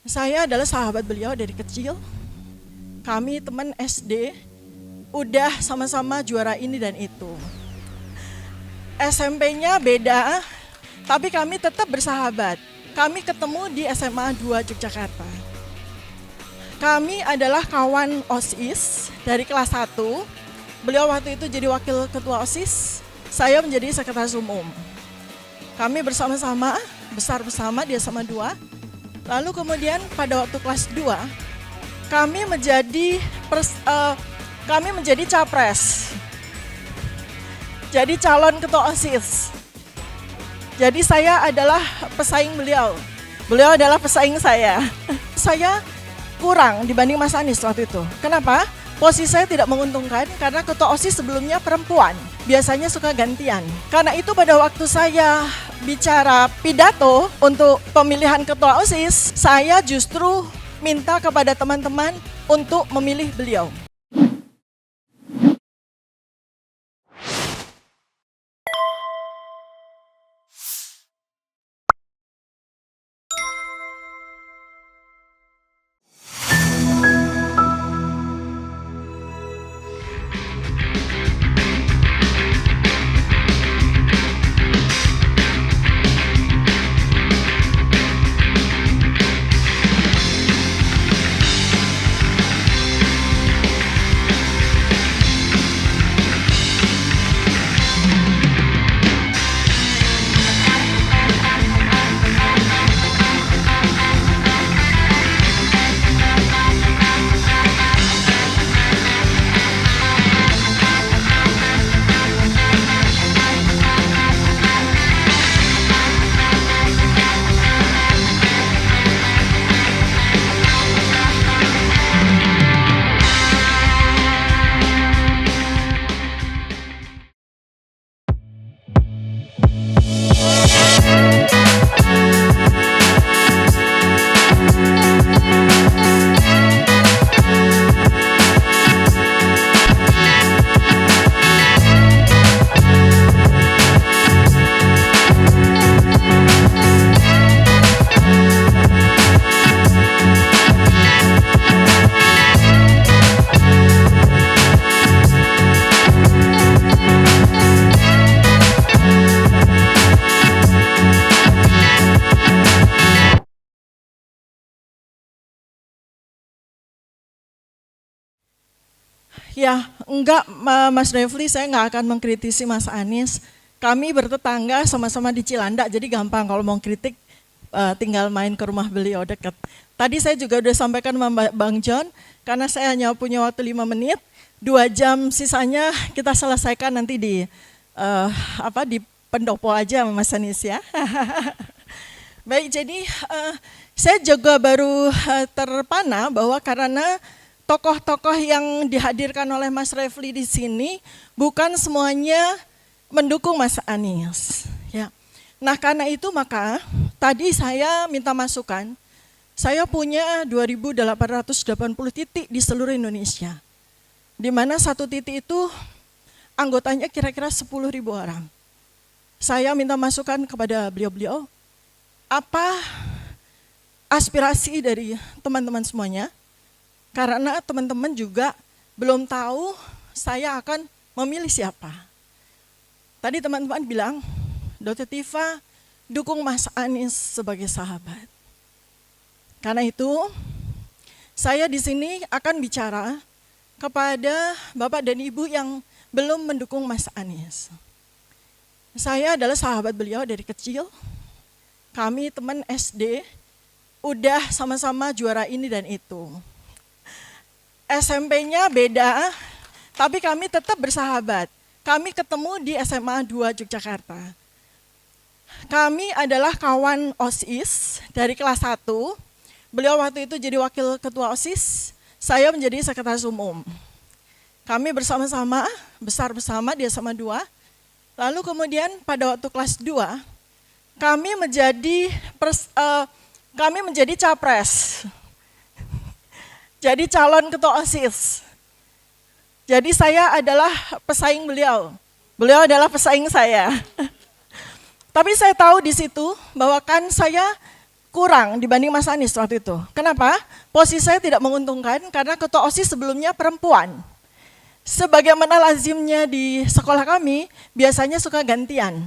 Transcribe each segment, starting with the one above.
Saya adalah sahabat beliau dari kecil. Kami teman SD, udah sama-sama juara ini dan itu. SMP-nya beda, tapi kami tetap bersahabat. Kami ketemu di SMA 2 Yogyakarta. Kami adalah kawan OSIS dari kelas 1. Beliau waktu itu jadi wakil ketua OSIS, saya menjadi sekretaris umum. Kami bersama-sama, besar bersama di SMA 2. Lalu kemudian pada waktu kelas 2, kami menjadi capres. Jadi calon ketua OSIS. Jadi saya adalah pesaing beliau. Beliau adalah pesaing saya. Saya kurang dibanding Mas Anies waktu itu. Kenapa? Posisi saya tidak menguntungkan karena ketua OSIS sebelumnya perempuan. Biasanya suka gantian. Karena itu pada waktu saya bicara pidato untuk pemilihan ketua OSIS, saya justru minta kepada teman-teman untuk memilih beliau. Ya, enggak Mas Refli, saya nggak akan mengkritisi Mas Anies. Kami bertetangga sama-sama di Cilandak, jadi gampang kalau mau kritik tinggal main ke rumah beliau dekat. Tadi saya juga udah sampaikan sama Bang John, karena saya hanya punya waktu 5 menit, 2 jam sisanya kita selesaikan nanti di di pendopo aja Mas Anies ya. Baik, jadi saya juga baru terpana bahwa karena tokoh-tokoh yang dihadirkan oleh Mas Refli di sini bukan semuanya mendukung Mas Anies. Ya. Nah karena itu maka tadi saya minta masukan, saya punya 2.880 titik di seluruh Indonesia. Di mana satu titik itu anggotanya kira-kira 10.000 orang. Saya minta masukan kepada beliau-beliau, apa aspirasi dari teman-teman semuanya, karena teman-teman juga belum tahu saya akan memilih siapa. Tadi teman-teman bilang, Dr. Tifa dukung Mas Anies sebagai sahabat. Karena itu, saya di sini akan bicara kepada Bapak dan Ibu yang belum mendukung Mas Anies. Saya adalah sahabat beliau dari kecil. Kami teman SD, udah sama-sama juara ini dan itu. SMP-nya beda, tapi kami tetap bersahabat. Kami ketemu di SMA 2 Yogyakarta. Kami adalah kawan OSIS dari kelas 1. Beliau waktu itu jadi wakil ketua OSIS, saya menjadi sekretaris umum. Kami bersama-sama, besar bersama di SMA 2. Lalu kemudian pada waktu kelas 2, kami menjadi capres. Jadi calon ketua OSIS. Jadi saya adalah pesaing beliau. Beliau adalah pesaing saya. Tapi saya tahu di situ bahwa kan saya kurang dibanding Mas Anies waktu itu. Kenapa? Posisi saya tidak menguntungkan karena ketua OSIS sebelumnya perempuan. Sebagaimana lazimnya di sekolah kami, biasanya suka gantian.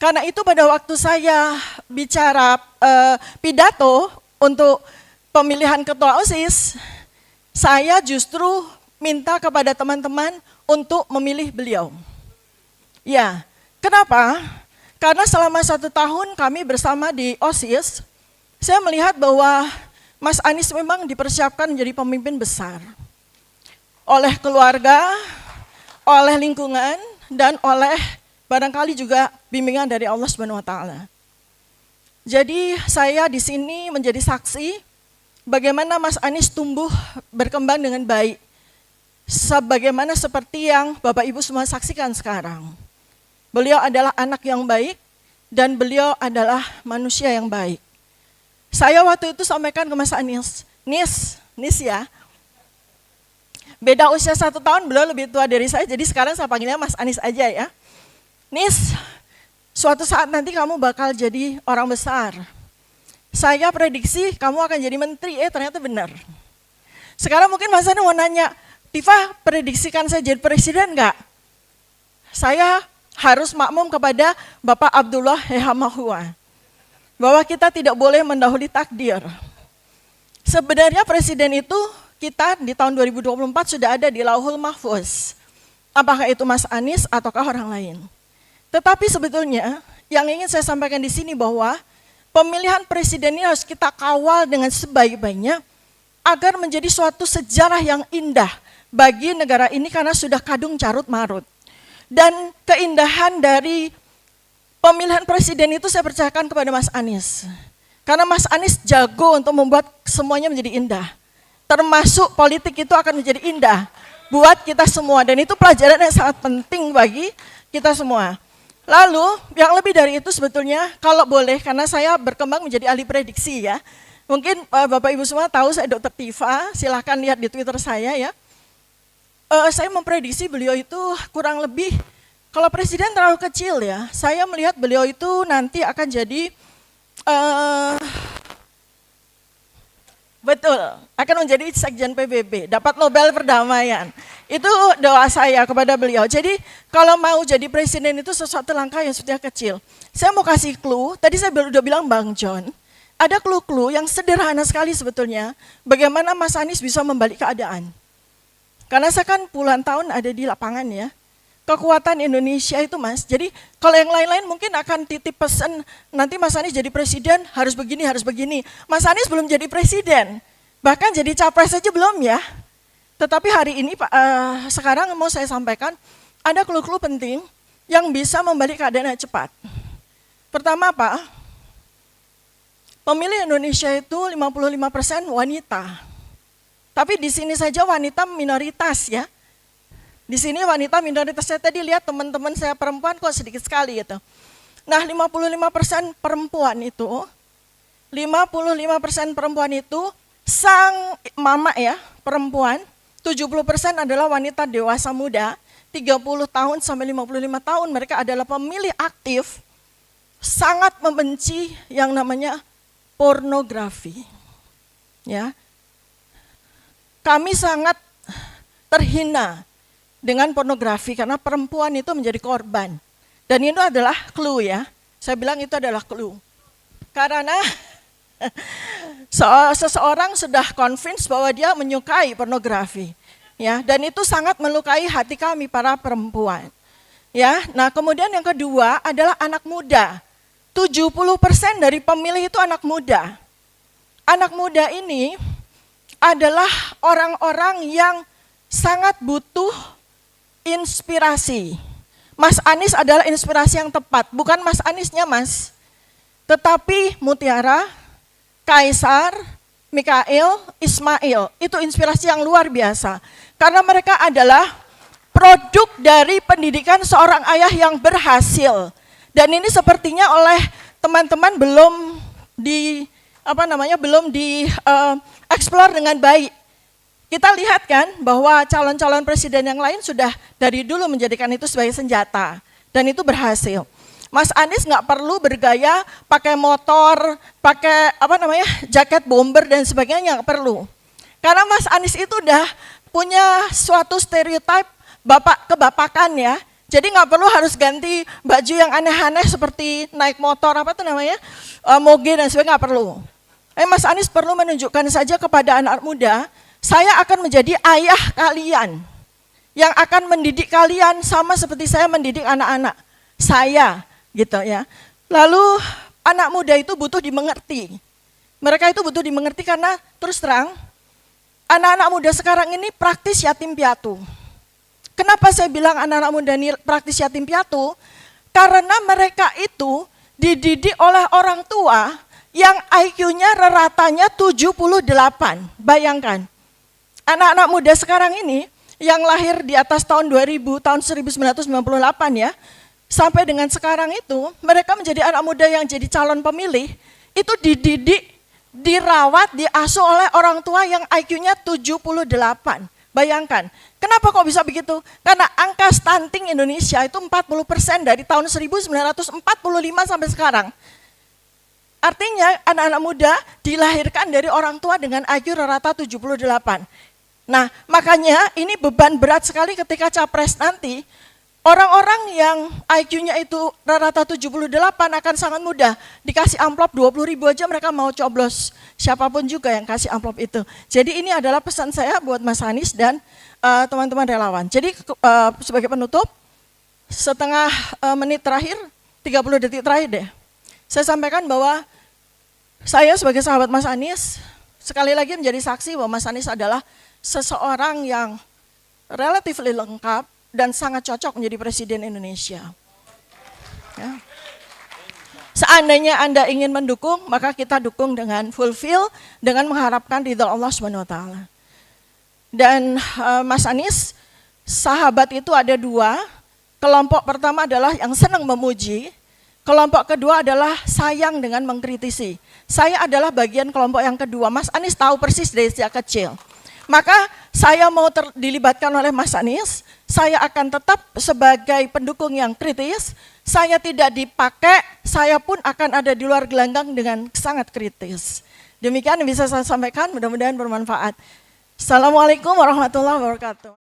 Karena itu pada waktu saya bicara pidato untuk pemilihan ketua OSIS, saya justru minta kepada teman-teman untuk memilih beliau. Ya, kenapa? Karena selama 1 tahun kami bersama di OSIS, saya melihat bahwa Mas Anies memang dipersiapkan menjadi pemimpin besar. Oleh keluarga, oleh lingkungan, dan oleh barangkali juga bimbingan dari Allah Subhanahu wa taala. Jadi saya di sini menjadi saksi bagaimana Mas Anies tumbuh berkembang dengan baik. Sebagaimana seperti yang Bapak Ibu semua saksikan sekarang. Beliau adalah anak yang baik dan beliau adalah manusia yang baik. Saya waktu itu sampaikan ke Mas Anies, Nis ya, beda usia 1 tahun, beliau lebih tua dari saya, jadi sekarang saya panggilnya Mas Anies aja ya. Nis, suatu saat nanti kamu bakal jadi orang besar. Saya prediksi kamu akan jadi menteri, ternyata benar. Sekarang mungkin Mas Anies mau nanya, Tifa prediksikan saya jadi presiden enggak? Saya harus makmum kepada Bapak Abdullah Hehamahua, bahwa kita tidak boleh mendahului takdir. Sebenarnya presiden itu kita di tahun 2024 sudah ada di Lauhul Mahfuz. Apakah itu Mas Anies ataukah orang lain? Tetapi sebetulnya yang ingin saya sampaikan di sini bahwa pemilihan presiden ini harus kita kawal dengan sebaik-baiknya agar menjadi suatu sejarah yang indah bagi negara ini karena sudah kadung carut marut. Dan keindahan dari pemilihan presiden itu saya percayakan kepada Mas Anies. Karena Mas Anies jago untuk membuat semuanya menjadi indah. Termasuk politik itu akan menjadi indah buat kita semua. Dan itu pelajaran yang sangat penting bagi kita semua. Lalu yang lebih dari itu sebetulnya kalau boleh, karena saya berkembang menjadi ahli prediksi ya. Mungkin Bapak Ibu semua tahu saya Dr. Tifa, silahkan lihat di Twitter saya ya. Saya memprediksi beliau itu kurang lebih, kalau presiden terlalu kecil ya, saya melihat beliau itu nanti akan jadi betul, akan menjadi sekjen PBB, dapat Nobel Perdamaian. Itu doa saya kepada beliau. Jadi kalau mau jadi presiden itu sesuatu langkah yang sudah kecil. Saya mau kasih clue, tadi saya udah bilang Bang John, ada clue-clue yang sederhana sekali sebetulnya, bagaimana Mas Anies bisa membalik keadaan. Karena saya kan puluhan tahun ada di lapangan ya, kekuatan Indonesia itu Mas. Jadi kalau yang lain-lain mungkin akan titip pesan, nanti Mas Anies jadi presiden harus begini, harus begini. Mas Anies belum jadi presiden, bahkan jadi capres saja belum ya. Tetapi hari ini sekarang mau saya sampaikan, ada clue-clue penting yang bisa membalik keadaan yang cepat. Pertama apa? Pemilih Indonesia itu 55% wanita. Tapi di sini saja wanita minoritas ya. Di sini wanita minoritas, saya tadi lihat teman-teman saya perempuan kok sedikit sekali gitu. Nah 55% perempuan itu, 55% perempuan itu sang mama ya, perempuan, 70% adalah wanita dewasa muda, 30 tahun sampai 55 tahun mereka adalah pemilih aktif, sangat membenci yang namanya pornografi. Ya. Kami sangat terhina dengan pornografi karena perempuan itu menjadi korban. Dan itu adalah clue ya. Saya bilang itu adalah clue. Karena seseorang sudah convince bahwa dia menyukai pornografi. Ya, dan itu sangat melukai hati kami para perempuan. Ya, nah kemudian yang kedua adalah anak muda. 70% dari pemilih itu anak muda. Anak muda ini adalah orang-orang yang sangat butuh inspirasi. Mas Anies adalah inspirasi yang tepat, bukan Mas Aniesnya Mas, tetapi Mutiara, Kaisar, Mikael, Ismail, itu inspirasi yang luar biasa. Karena mereka adalah produk dari pendidikan seorang ayah yang berhasil. Dan ini sepertinya oleh teman-teman belum explore dengan baik. Kita lihat kan bahwa calon-calon presiden yang lain sudah dari dulu menjadikan itu sebagai senjata dan itu berhasil. Mas Anies nggak perlu bergaya pakai motor, pakai jaket bomber dan sebagainya, nggak perlu. Karena Mas Anies itu udah punya suatu stereotip bapak kebapakan ya. Jadi nggak perlu harus ganti baju yang aneh-aneh seperti naik motor moge dan sebagainya, nggak perlu. Mas Anies perlu menunjukkan saja kepada anak muda, saya akan menjadi ayah kalian yang akan mendidik kalian sama seperti saya mendidik anak-anak saya, gitu ya. Lalu anak muda itu butuh dimengerti. Mereka itu butuh dimengerti karena terus terang anak-anak muda sekarang ini praktis yatim piatu. Kenapa saya bilang anak-anak muda ini praktis yatim piatu? Karena mereka itu dididik oleh orang tua yang IQ-nya reratanya 78. Bayangkan, anak-anak muda sekarang ini yang lahir di atas tahun 2000, tahun 1998 ya, sampai dengan sekarang itu, mereka menjadi anak muda yang jadi calon pemilih, itu dididik, dirawat, diasuh oleh orang tua yang IQ-nya 78. Bayangkan, kenapa kok bisa begitu? Karena angka stunting Indonesia itu 40% dari tahun 1945 sampai sekarang. Artinya anak-anak muda dilahirkan dari orang tua dengan IQ rata 78. Nah, makanya ini beban berat sekali ketika capres nanti. Orang-orang yang IQ-nya itu rata 78 akan sangat mudah. Dikasih amplop 20.000 aja mereka mau coblos. Siapapun juga yang kasih amplop itu. Jadi ini adalah pesan saya buat Mas Anies dan teman-teman relawan. Jadi sebagai penutup, setengah menit terakhir, 30 detik terakhir deh. Saya sampaikan bahwa saya sebagai sahabat Mas Anies, sekali lagi menjadi saksi bahwa Mas Anies adalah seseorang yang relatif lengkap, dan sangat cocok menjadi Presiden Indonesia. Ya. Seandainya Anda ingin mendukung, maka kita dukung dengan fulfill, dengan mengharapkan ridha Allah SWT. Dan Mas Anies, sahabat itu ada dua. Kelompok pertama adalah yang senang memuji, kelompok kedua adalah sayang dengan mengkritisi. Saya adalah bagian kelompok yang kedua. Mas Anies tahu persis dari sejak kecil. Maka saya mau dilibatkan oleh Mas Anies, saya akan tetap sebagai pendukung yang kritis, saya tidak dipakai, saya pun akan ada di luar gelanggang dengan sangat kritis. Demikian yang bisa saya sampaikan, mudah-mudahan bermanfaat. Assalamualaikum warahmatullahi wabarakatuh.